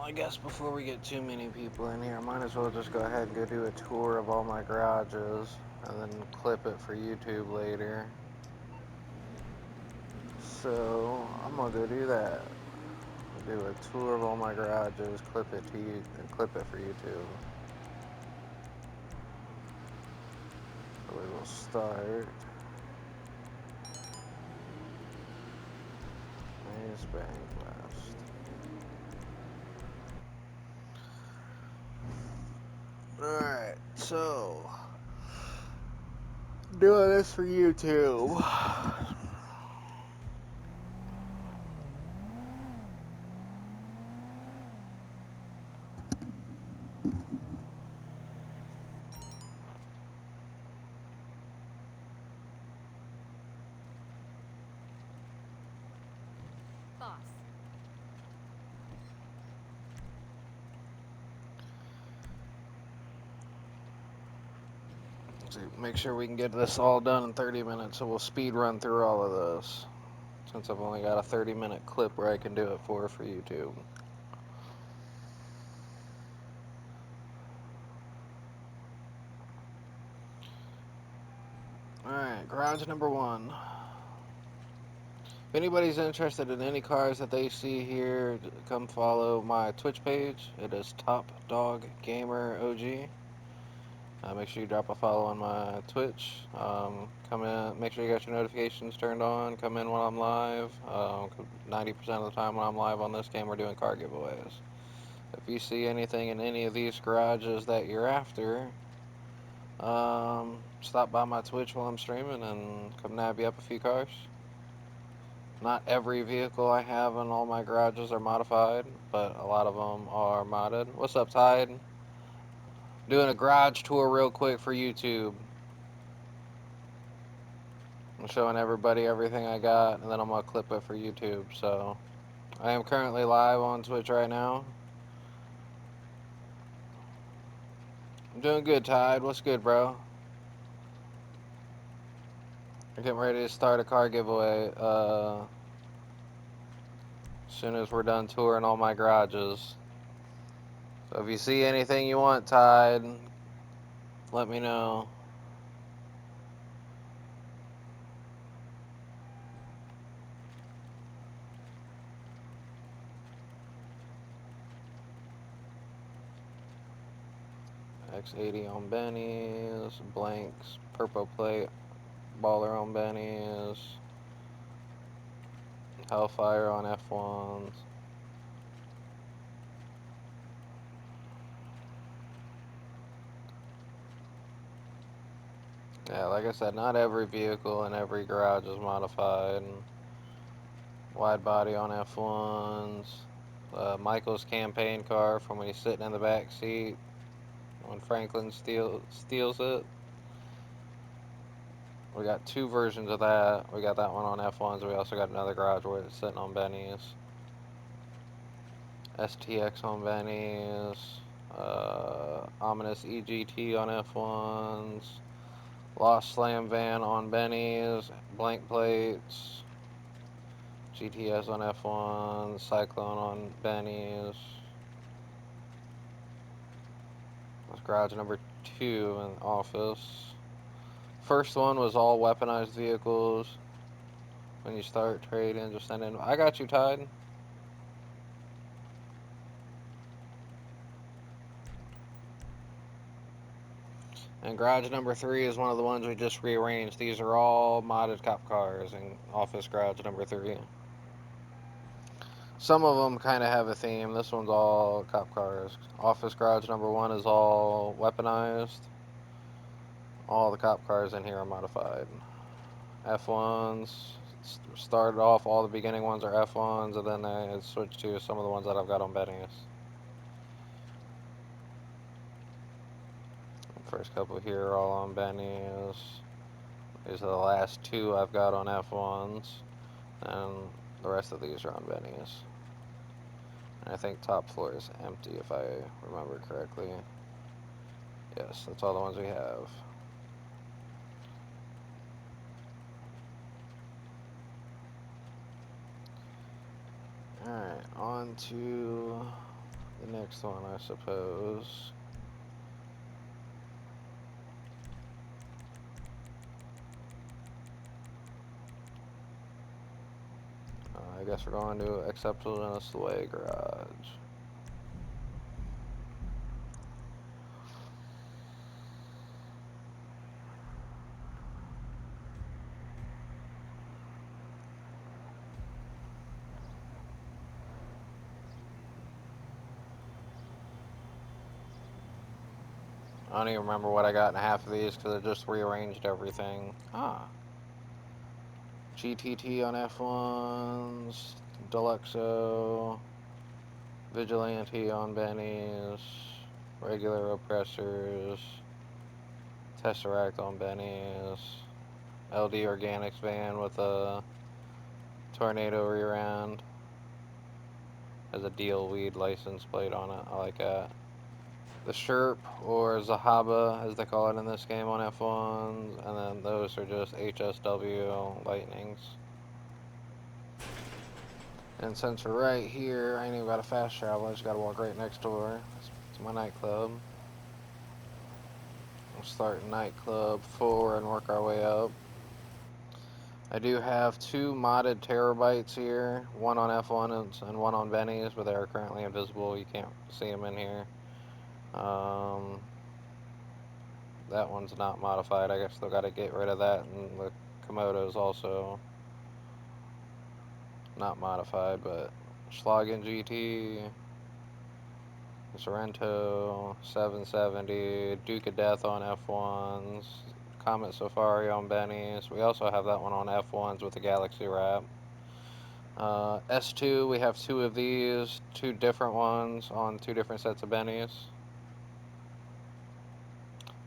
I guess before we get too many people in here, I might as well just go ahead and go do a tour of all my garages and then clip it for YouTube later. So I'm gonna go do that. I'll do a tour of all my garages, clip it to you, and clip it for YouTube. So we will start. Maze Bank West. Alright, so doing this for YouTube. Boss. So make sure we can get this all done in 30 minutes, so we'll speed run through all of this. Since I've only got a 30-minute clip where I can do it for YouTube. Alright, garage number 1. If anybody's interested in any cars that they see here, come follow my Twitch page. It is TopDogGamerOG. Make sure you drop a follow on my Twitch. Come in, make sure you got your notifications turned on. Come in when I'm live. 90% of the time when I'm live on this game, we're doing car giveaways. If you see anything in any of these garages that you're after, stop by my Twitch while I'm streaming and come nab you up a few cars. Not every vehicle I have in all my garages are modified, but a lot of them are modded. What's up, Tide? Doing a garage tour real quick for YouTube. I'm showing everybody everything I got, and then I'm going to clip it for YouTube. So, I am currently live on Twitch right now. I'm doing good, Tide. What's good, bro? I'm getting ready to start a car giveaway as soon as we're done touring all my garages. So, if you see anything you want, Tide, let me know. X80 on Benny's, blanks, purple plate, baller on Benny's, Hellfire on F1s. Yeah, like I said, not every vehicle in every garage is modified. Wide body on F1s. Michael's campaign car from when he's sitting in the back seat when Franklin steals it. We got 2 versions of that. We got that one on F1s. We also got another garage where it's sitting on Benny's. STX on Benny's. Ominous EGT on F1s. Lost Slam Van on Benny's. Blank plates. GTS on F1s. Cyclone on Benny's. That's garage number 2 in the office. First one was all weaponized vehicles. When you start trading, just send in. I got you, Tide. And garage number 3 is one of the ones we just rearranged. These are all modded cop cars in office garage number 3. Some of them kind of have a theme. This one's all cop cars. Office garage number 1 is all weaponized. All the cop cars in here are modified. F1s. Started off, all the beginning ones are F1s, and then I switched to some of the ones that I've got on Benny's. First couple here are all on Benny's. These are the last 2 I've got on F1s, and the rest of these are on Benny's. And I think top floor is empty if I remember correctly. Yes, that's all the ones we have. Alright, on to the next one, I suppose. I guess we're going to Acceptance Way Garage. I don't even remember what I got in half of these because I just rearranged everything. GTT on F1s, Deluxo, Vigilante on Bennies, regular Oppressors, Tesseract on Bennies, LD Organics van with a Tornado rear end. Has a deal weed license plate on it. I like that. The Sherp, or Zahaba as they call it in this game on F1s, and then those are just HSW Lightnings. And since we're right here, I ain't even got a fast travel, I just gotta walk right next door. It's my nightclub. We'll start nightclub 4 and work our way up. I do have 2 modded terabytes here, one on F1s and one on Benny's, but they are currently invisible. You can't see them in here. That one's not modified. I guess still got to get rid of that, and the Komodo's also not modified, but Schlagen GT, Sorrento 770, Duke of Death on F1s, Comet Safari on Benny's. We also have that one on F1s with the Galaxy wrap. S2, we have 2 of these, 2 different ones on 2 different sets of Bennies.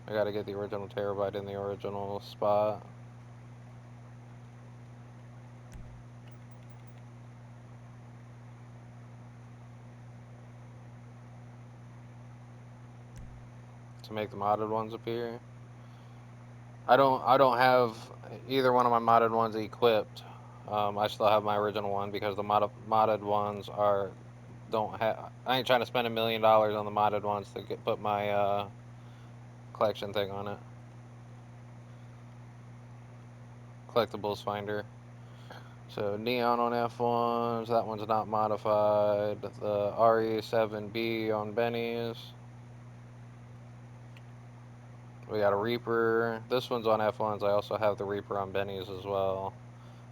I gotta get the original terabyte in the original spot. To make the modded ones appear. I don't have either one of my modded ones equipped. I still have my original one because the modded ones don't have. I ain't trying to spend $1 million on the modded ones to put my collection thing on it. Collectibles finder. So Neon on F1s, that one's not modified. The RE7B on Benny's. We got a Reaper. This one's on F1s. I also have the Reaper on Benny's as well.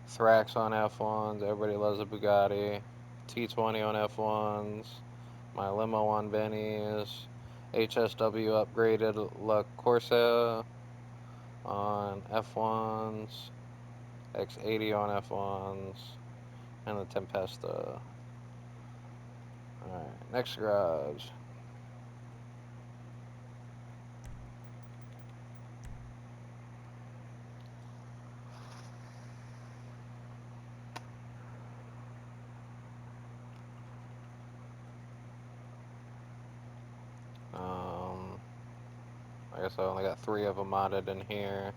Thrax on F1s. Everybody loves a Bugatti. T20 on F1s. My limo on Benny's. HSW upgraded La Corsa on F1s. X80 on F1s. And the Tempesta. Alright, next garage. I guess I only got 3 of them modded in here.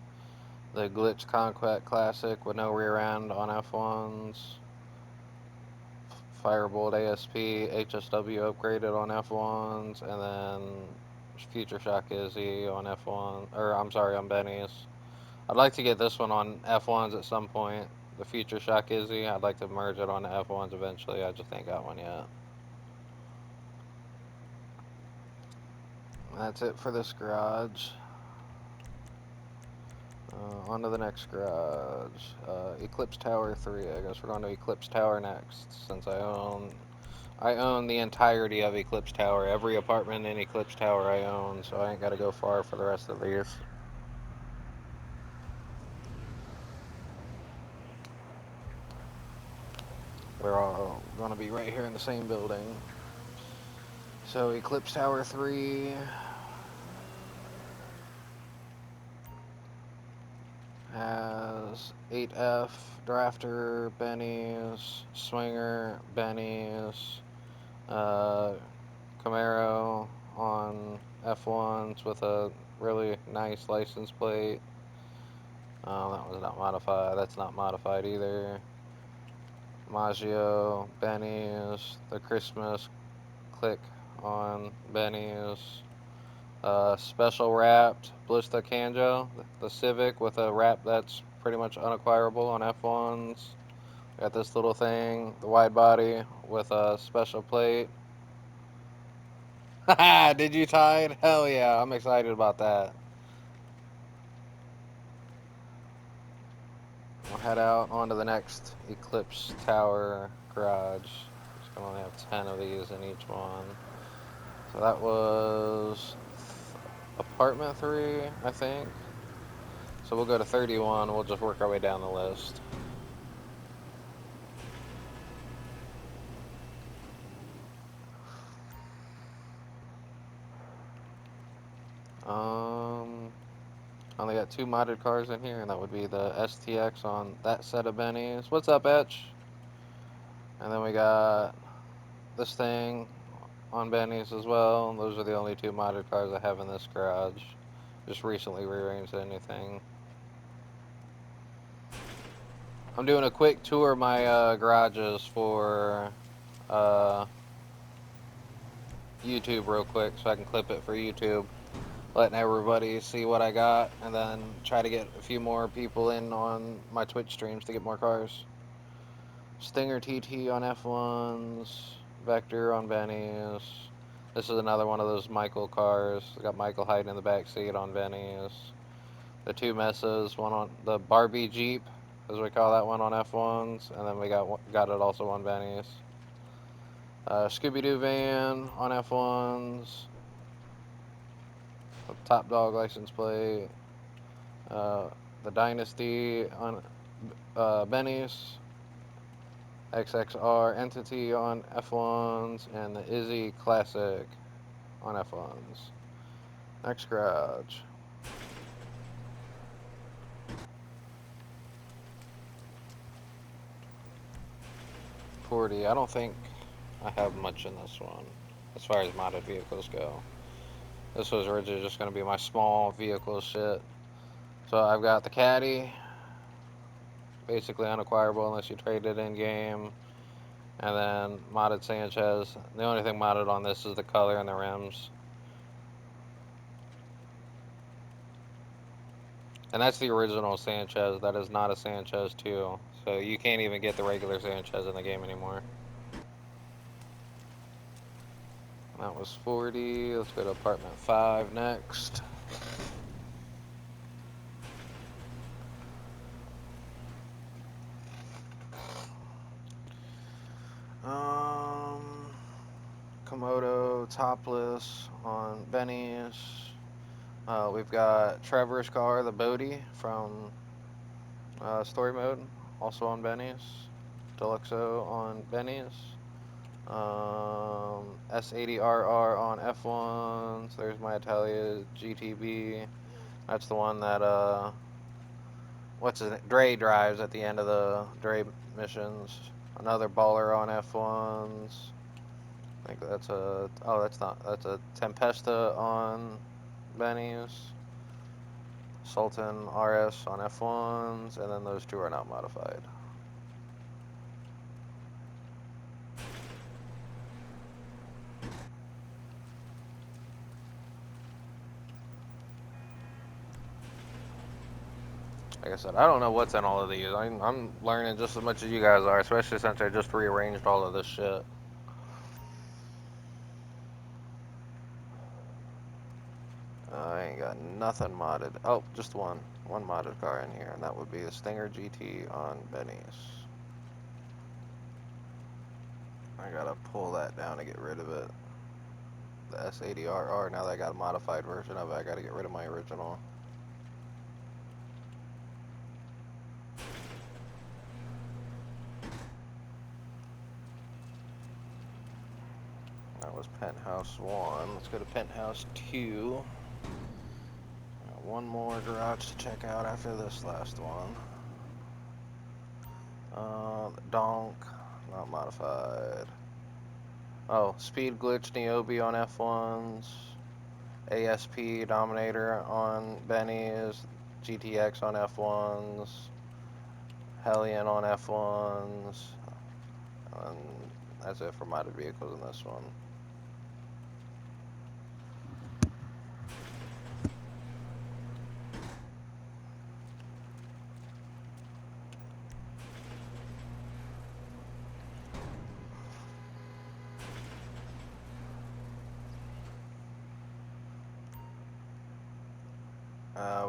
The Glitch Conquest Classic with no rear end on F1s. Firebolt ASP HSW upgraded on F1s, and then Future Shock Izzy on F1, or I'm sorry, on Benny's. I'd like to get this one on F1s at some point. The Future Shock Izzy, I'd like to merge it on the F1s eventually. I just ain't got one yet. That's it for this garage. On to the next garage. Eclipse Tower 3. I guess we're going to Eclipse Tower next, since I own the entirety of Eclipse Tower. Every apartment in Eclipse Tower I own, so I ain't got to go far for the rest of these. We're all going to be right here in the same building. So Eclipse Tower 3 has 8F, Drafter, Benny's, Swinger, Benny's, Camaro on F1s with a really nice license plate. That was not modified. That's not modified either. Maggio, Benny's, the Christmas Click on Benny's. Special wrapped Blista Canjo, the Civic with a wrap that's pretty much unacquirable on F1s. Got this little thing, the wide body with a special plate. Haha, did you tie it? Hell yeah, I'm excited about that. We'll head out onto the next Eclipse Tower garage. It's gonna only have 10 of these in each one. So that was apartment 3, I think. So we'll go to 31. We'll just work our way down the list. Only got 2 modded cars in here, and that would be the STX on that set of Bennies. What's up, Etch? And then we got this thing on Benny's as well. Those are the only 2 modded cars I have in this garage. Just recently rearranged anything. I'm doing a quick tour of my garages for YouTube real quick so I can clip it for YouTube. Letting everybody see what I got, and then try to get a few more people in on my Twitch streams to get more cars. Stinger TT on F1s, Vector on Benny's. This is another one of those Michael cars. I got Michael hiding in the back seat on Benny's. The 2 messes, one on the Barbie Jeep, as we call that one, on F1s, and then we got it also on Benny's. Scooby-Doo van on F1s. Top Dog license plate. The Dynasty on Benny's. XXR Entity on F1s, and the Izzy Classic on F1s. Next garage. 40. I don't think I have much in this one as far as modded vehicles go. This was originally just going to be my small vehicle shit. So I've got the Caddy, basically unacquirable unless you trade it in game. And then modded Sanchez. The only thing modded on this is the color and the rims. And that's the original Sanchez. That is not a Sanchez 2. So you can't even get the regular Sanchez in the game anymore. That was 40. Let's go to apartment 5 next. Komodo topless on Benny's. We've got Trevor's car, the Bodie from Story Mode, also on Benny's. Deluxo on Benny's. S80RR on F1s. There's my Italia GTB. That's the one that Dre drives at the end of the Dre missions. Another baller on F1s. I think that's that's a Tempesta on Benny's. Sultan RS on F1s, and then those 2 are not modified. Like I said, I don't know what's in all of these. I'm learning just as much as you guys are, especially since I just rearranged all of this shit. I ain't got nothing modded. Oh, just one modded car in here, and that would be the Stinger GT on Benny's. I gotta pull that down to get rid of it. The S80RR, now that I got a modified version of it, I gotta get rid of my original. That was Penthouse 1. Let's go to Penthouse 2. Got one more garage to check out after this last one. Donk, not modified. Oh, Speed Glitch Niobe on F1s. ASP Dominator on Benny's. GTX on F1s. Hellion on F1s. And that's it for modded vehicles in this one.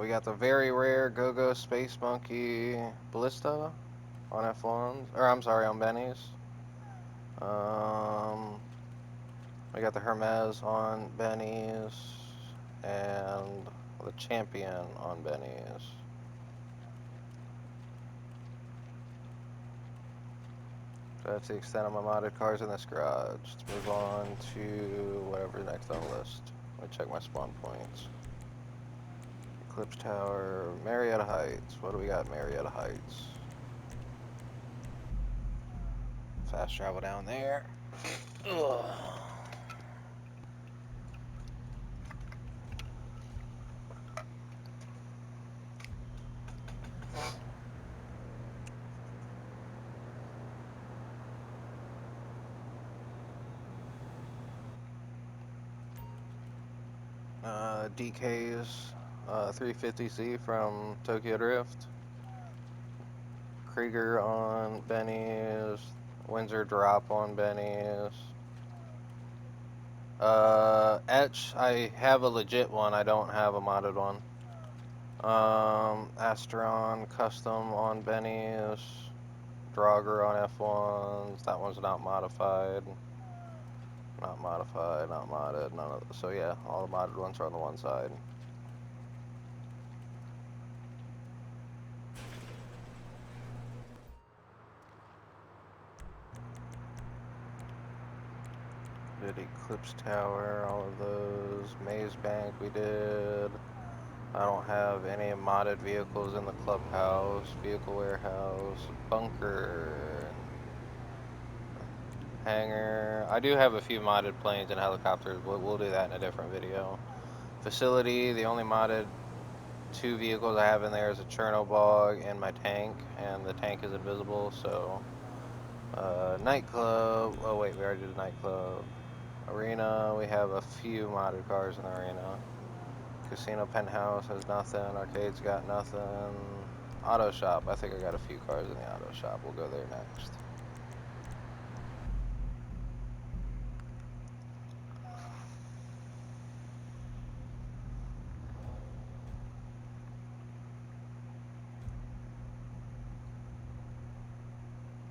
We got the very rare Go-Go Space Monkey Ballista on F1s, or I'm sorry, on Benny's. We got the Hermes on Benny's, and the Champion on Benny's. So that's the extent of my modded cars in this garage. Let's move on to whatever's next on the list. Let me check my spawn points. Eclipse Tower, Marietta Heights. What do we got, Marietta Heights? Fast travel down there. Ugh. DK's 350C from Tokyo Drift. Krieger on Benny's. Windsor Drop on Benny's. Etch, I have a legit one. I don't have a modded one. Astron Custom on Benny's. Draugr on F1s. That one's not modified. Not modified, not modded, none of the, so yeah, all the modded ones are on the one side. Did Eclipse Tower, all of those. Maze Bank we did. I don't have any modded vehicles in the clubhouse. Vehicle warehouse. Bunker. Hangar. I do have a few modded planes and helicopters, but we'll do that in a different video. Facility, the only modded 2 vehicles I have in there is a Chernobog and my tank, and the tank is invisible, so... nightclub, oh wait, we already did nightclub. Arena, we have a few modded cars in the arena. Casino Penthouse has nothing, Arcade's got nothing. Auto Shop, I think I got a few cars in the auto shop, we'll go there next.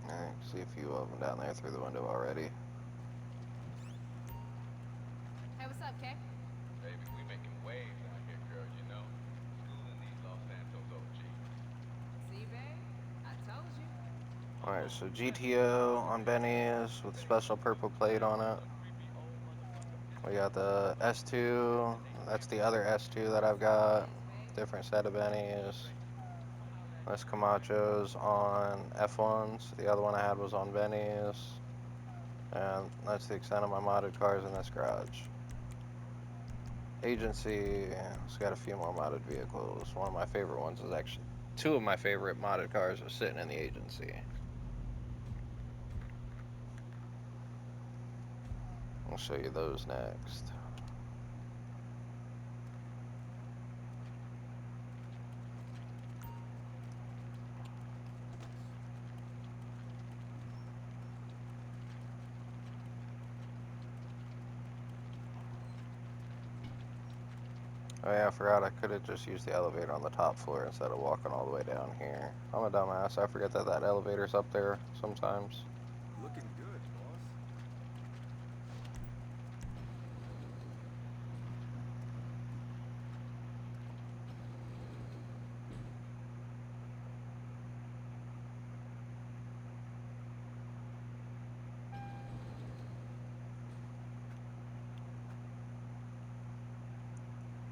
Alright, see a few of them down there through the window already. Hey, what's up, Kay? Baby, we making waves out here, girl, you know. Schooling these Los Santos OG. See, babe? I told you. Alright, so GTO on Benny's with a special purple plate on it. We got the S2, that's the other S2 that I've got. Different set of Benny's. This Camacho's on F1s. The other one I had was on Benny's. And that's the extent of my modded cars in this garage. Agency, it's got a few more modded vehicles. One of my favorite ones is actually, 2 of my favorite modded cars are sitting in the agency. I'll show you those next. Oh yeah, I forgot I could have just used the elevator on the top floor instead of walking all the way down here. I'm a dumbass. I forget that that elevator's up there sometimes. Looking good, boss.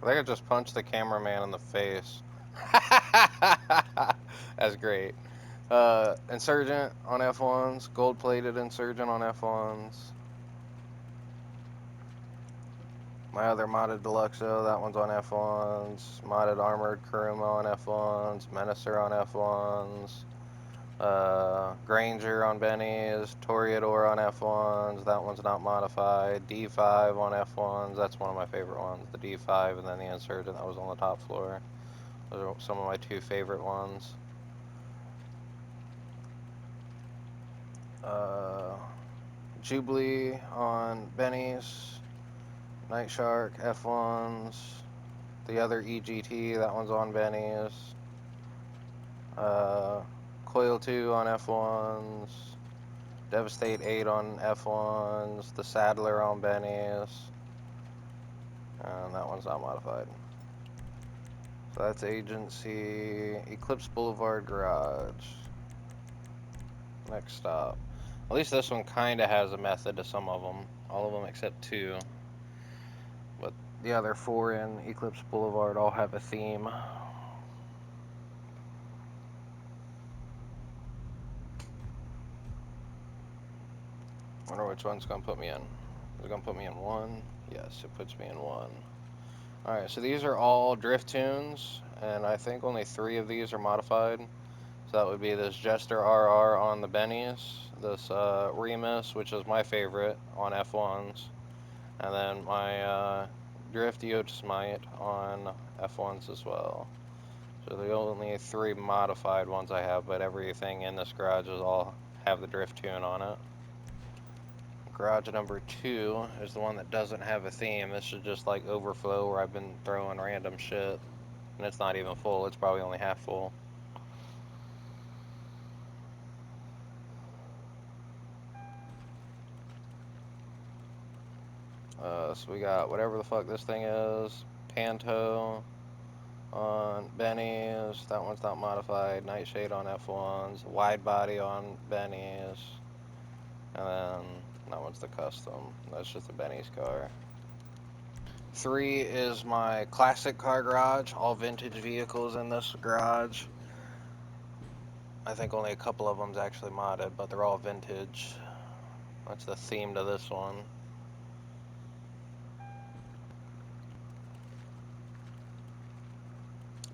I think I just punched the cameraman in the face. That's great. Insurgent on F1s. Gold-plated Insurgent on F1s. My other modded Deluxo, that one's on F1s. Modded Armored Kuruma on F1s. Menacer on F1s. Granger on Benny's. Toreador on F1s. That one's not modified. D5 on F1s. That's one of my favorite ones. The D5 and then the Insurgent that was on the top floor. Those are some of my 2 favorite ones. Jubilee on Benny's. Night Shark F1s. The other EGT, that one's on Benny's. Coil 2 on F1s. Devastate 8 on F1s. The Saddler on Benny's. And that one's not modified. So that's agency. Eclipse Boulevard Garage. Next stop. At least this one kind of has a method to some of them. All of them except 2. But the other 4 in Eclipse Boulevard all have a theme. Wonder which one's gonna put me in. Is it gonna put me in 1? Yes, it puts me in 1. Alright, so these are all drift tunes, and I think only 3 of these are modified. So that would be this Jester RR on the Bennies, this Remus, which is my favorite, on F1s, and then my Drift Yosemite on F1s as well. So the only 3 modified ones I have, but everything in this garage is all have the drift tune on it. Garage number 2 is the one that doesn't have a theme. This is just like overflow where I've been throwing random shit. And it's not even full, it's probably only half full. So we got whatever the fuck this thing is. Panto on Benny's. That one's not modified. Nightshade on F1s. Wide body on Benny's. And then that one's the custom. That's just a Benny's car. 3 is my classic car garage. All vintage vehicles in this garage. I think only a couple of them's actually modded, but they're all vintage. That's the theme to this one.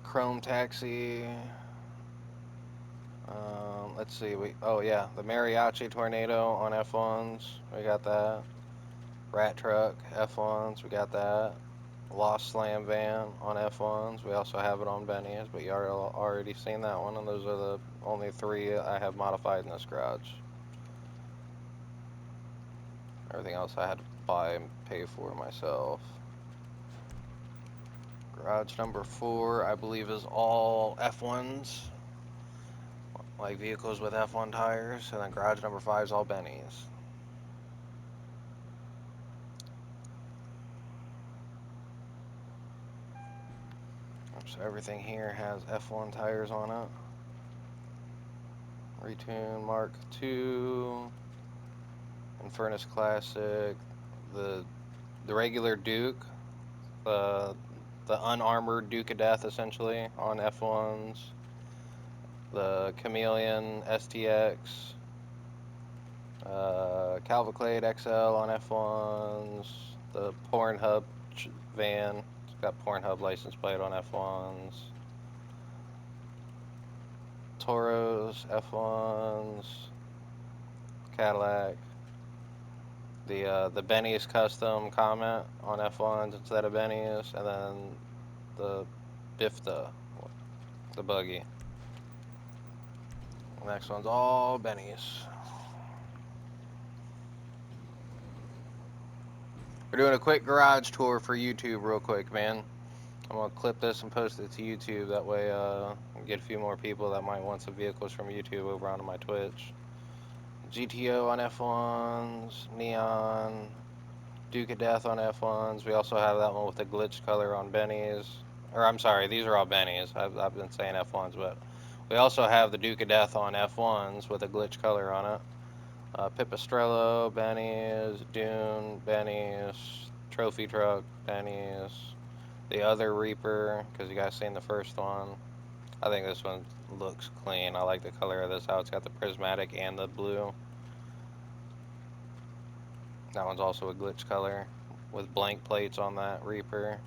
Chrome Taxi. Let's see. Oh yeah, the Mariachi Tornado on F1s. We got that. Rat Truck F1s. We got that. Lost Slam Van on F1s. We also have it on Benny's, but you already seen that one, and those are the only 3 I have modified in this garage. Everything else I had to buy and pay for myself. Garage number 4, I believe, is all F1s, like vehicles with F1 tires, and then garage number 5 is all Benny's. So everything here has F1 tires on it. Retune Mark II, Infernus Classic, the regular Duke, the unarmored Duke of Death essentially on F1s, the Chameleon STX, Calvaclade XL on F1s, the Pornhub van, it's got Pornhub license plate on F1s, Toros F1s, Cadillac, the Benny's custom comment on F1s instead of Benny's, and then the Bifta, the buggy. The next one's all Benny's. We're doing a quick garage tour for YouTube real quick, man. I'm gonna clip this and post it to YouTube. That way, get a few more people that might want some vehicles from YouTube over onto my Twitch. GTO on F1s, Neon, Duke of Death on F1s. We also have that one with the glitch color on Benny's. Or I'm sorry, these are all Benny's. I've been saying F1s, but we also have the Duke of Death on F1s with a glitch color on it. Pipistrello, Benny's, Dune, Benny's, Trophy Truck, Benny's, the other Reaper, because you guys seen the first one. I think this one looks clean. I like the color of this, how it's got the prismatic and the blue. That one's also a glitch color with blank plates on that Reaper.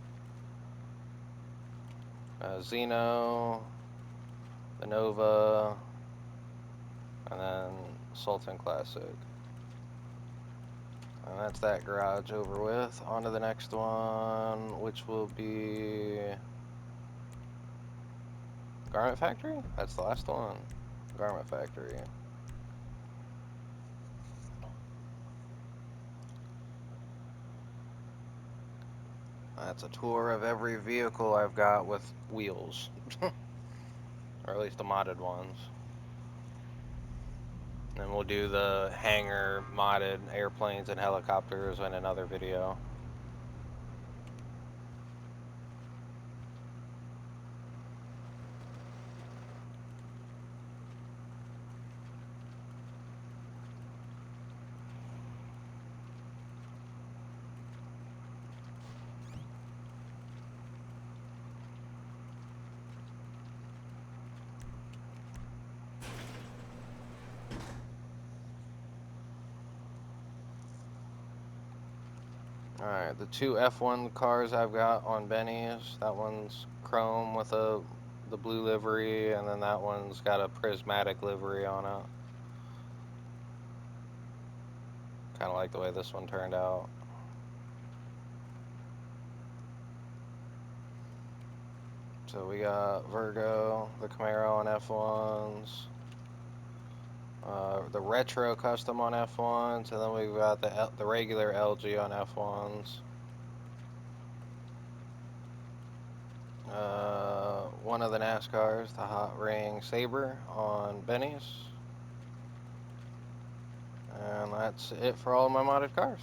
Xeno, the Nova, and then Sultan Classic. And that's that garage over with. On to the next one, which will be Garment Factory? That's the last one. Garment Factory. That's a tour of every vehicle I've got with wheels. Or at least the modded ones. And we'll do the hangar modded airplanes and helicopters in another video. Alright, the two F1 cars I've got on Benny's, that one's chrome with the blue livery, and then that one's got a prismatic livery on it. Kind of like the way this one turned out. So we got Virgo, the Camaro on F1s, the Retro Custom on F1s, and then we've got the regular LG on F1s. One of the NASCARs, the Hot Ring Sabre on Benny's. And that's it for all of my modded cars.